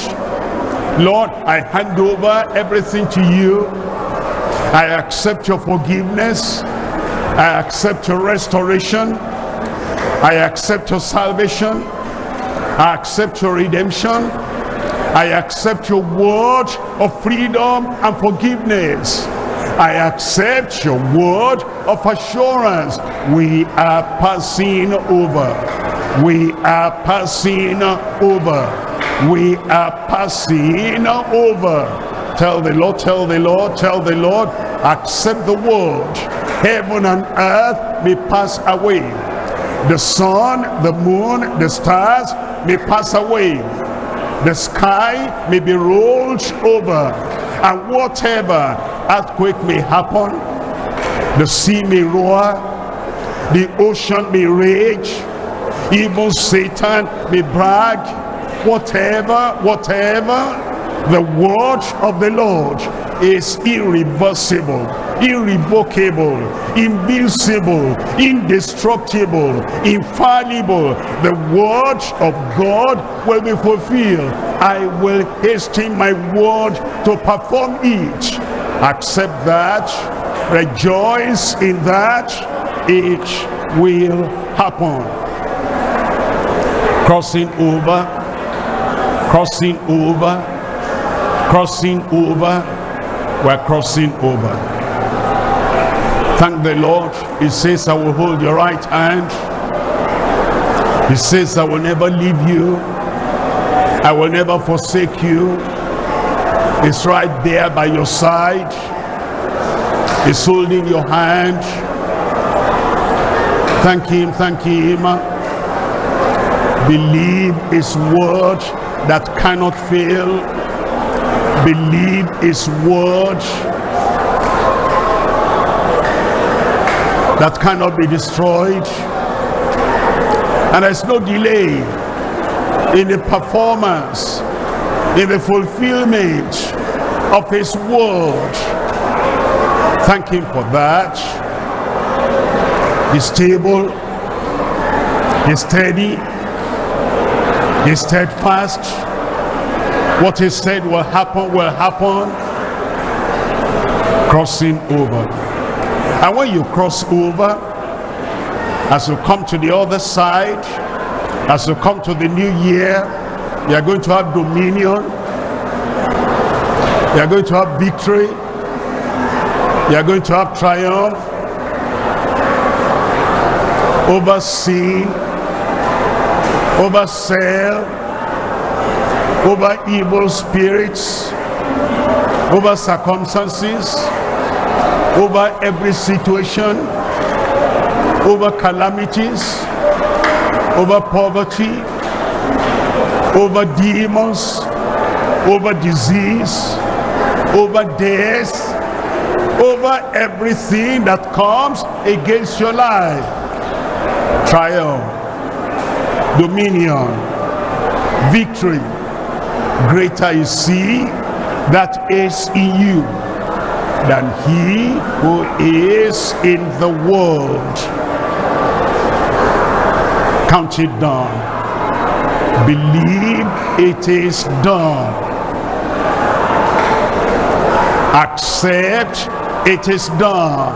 Lord, I hand over everything to you. I accept your forgiveness. I accept your restoration. I accept your salvation. I accept your redemption. I accept your word of freedom and forgiveness. I accept your word of assurance. We are passing over. We are passing over. We are passing over. Tell the Lord, tell the Lord, tell the Lord, accept the word. Heaven and earth may pass away. The sun, the moon, the stars may pass away. The sky may be rolled over, and whatever earthquake may happen, the sea may roar, the ocean may rage, even Satan may brag, whatever, the word of the Lord is irreversible, irrevocable, invincible, indestructible, infallible. The word of God will be fulfilled. I will hasten my word to perform it. Accept that, rejoice in that, it will happen. Crossing over, crossing over, crossing over. We're crossing over. Thank the Lord. He says, I will hold your right hand. He says, I will never leave you. I will never forsake you. It's right there by your side. He's holding your hand. Thank him, thank him. Believe his word that cannot fail. Believe his word that cannot be destroyed. And there's no delay in the performance, in the fulfillment of his word. Thank him for that. He's stable, he's steady, he's steadfast. What he said will happen, will happen. Crossing over. And when you cross over, as you come to the other side, as you come to the new year, you are going to have dominion. You are going to have victory. You are going to have triumph over sin, over self, over evil spirits, over circumstances, over every situation, over calamities, over poverty, over demons, over disease, over death, over everything that comes against your life. Triumph, dominion, victory. Greater is he that is in you than he who is in the world. Count it done. Believe it is done. Accept it is done.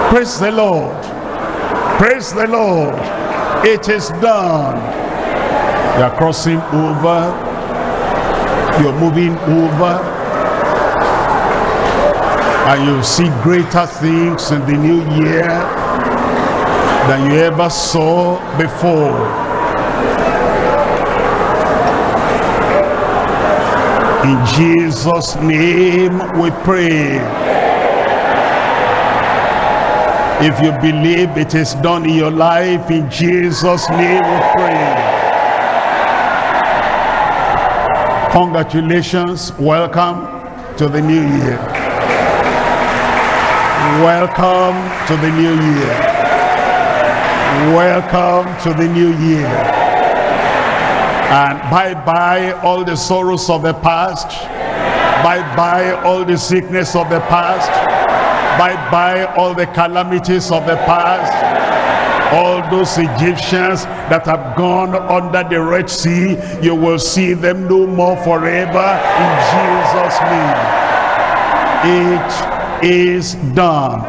Praise the Lord. Praise the Lord. It is done. You are crossing over. You're moving over. And you'll see greater things in the new year than you ever saw before. In Jesus' name we pray. If you believe it is done in your life, in Jesus' name we pray. Congratulations. Welcome to the new year. Welcome to the new year. Welcome to the new year. And bye-bye all the sorrows of the past. Bye-bye all the sickness of the past. Bye-bye all the calamities of the past. All those Egyptians that have gone under the Red Sea, you will see them no more forever in Jesus' name. It is done.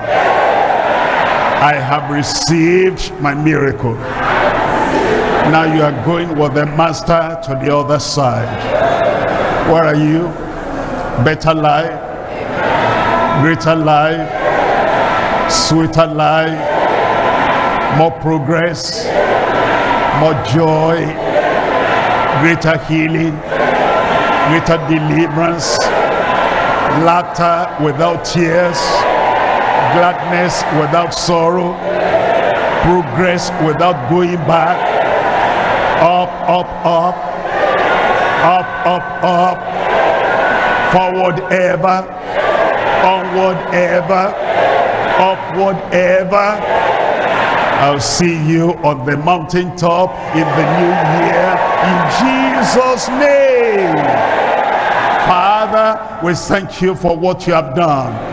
I have received my miracle. Now you are going with the master to the other side. Where are you? Better life, greater life, sweeter life, more progress, more joy, greater healing, greater deliverance, laughter without tears, gladness without sorrow, progress without going back, up, up, up, up, up, up, forward ever, onward ever, upward ever. I'll see you on the mountaintop in the new year in Jesus' name. Father, we thank you for what you have done.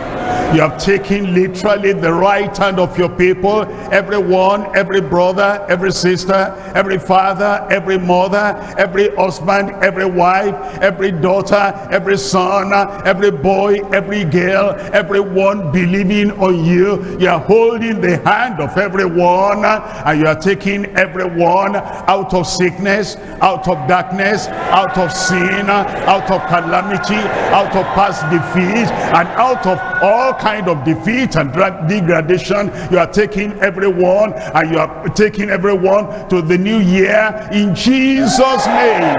You have taken literally the right hand of your people, everyone, every brother, every sister, every father, every mother, every husband, every wife, every daughter, every son, every boy, every girl, everyone believing on you. You are holding the hand of everyone, and you are taking everyone out of sickness, out of darkness, out of sin, out of calamity, out of past defeat, and out of all kind of defeat and degradation. You are taking everyone, and you are taking everyone to the new year in Jesus' name.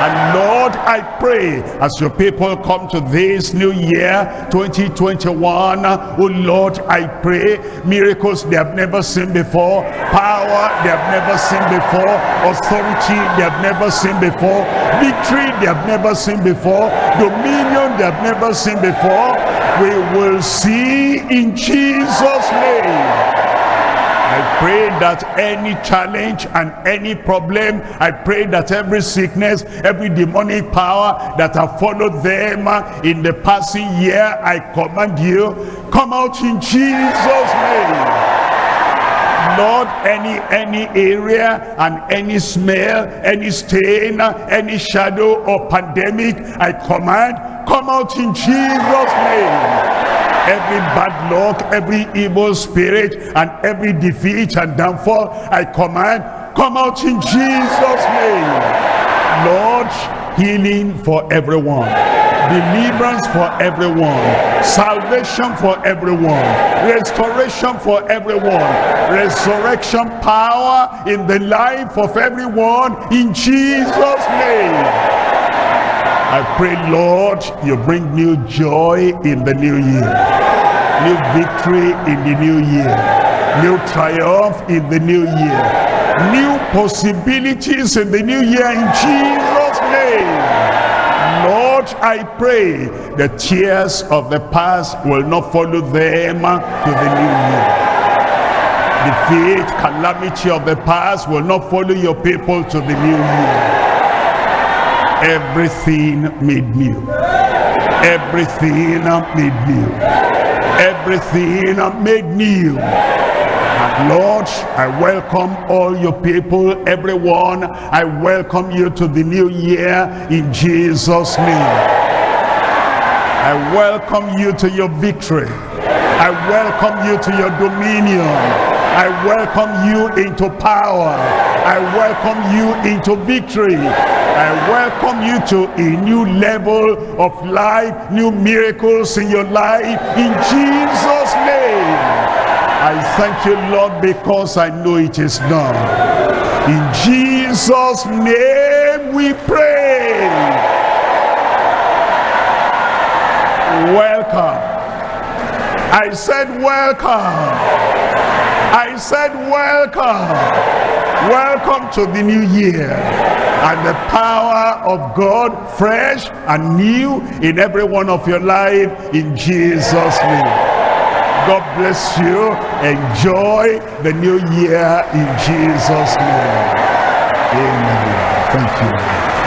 And Lord, I pray as your people come to this new year 2021, oh Lord, I pray miracles they have never seen before, power they have never seen before, authority they have never seen before, victory they have never seen before, dominion they have never seen before. We will see in Jesus' name. I pray that any challenge and any problem, I pray that every sickness, every demonic power that have followed them in the passing year, I command you, come out in Jesus' name. Lord, any area and any smell, any stain, any shadow or pandemic, I command, come out in Jesus' name. Every bad luck, every evil spirit, and every defeat and downfall, I command, come out in Jesus' name. Lord, healing for everyone, deliverance for everyone, salvation for everyone, restoration for everyone, resurrection power in the life of everyone in Jesus' name. I pray, Lord, you bring new joy in the new year, new victory in the new year, new triumph in the new year, new possibilities in the new year in Jesus' name. Lord, I pray the tears of the past will not follow them to the new year. Defeat, calamity of the past will not follow your people to the new year. Everything made new. Everything made new. Everything made new. And Lord, I welcome all your people, everyone. I welcome you to the new year in Jesus' name. I welcome you to your victory. I welcome you to your dominion. I welcome you into power. I welcome you into victory. I welcome you to a new level of life, new miracles in your life, in Jesus' name. I thank you, Lord, because I know it is done. In Jesus' name we pray. Welcome. I said welcome. I said welcome. Welcome to the new year, and the power of God fresh and new in every one of your life in Jesus' name. God bless you. Enjoy the new year in Jesus' name. Amen. Thank you.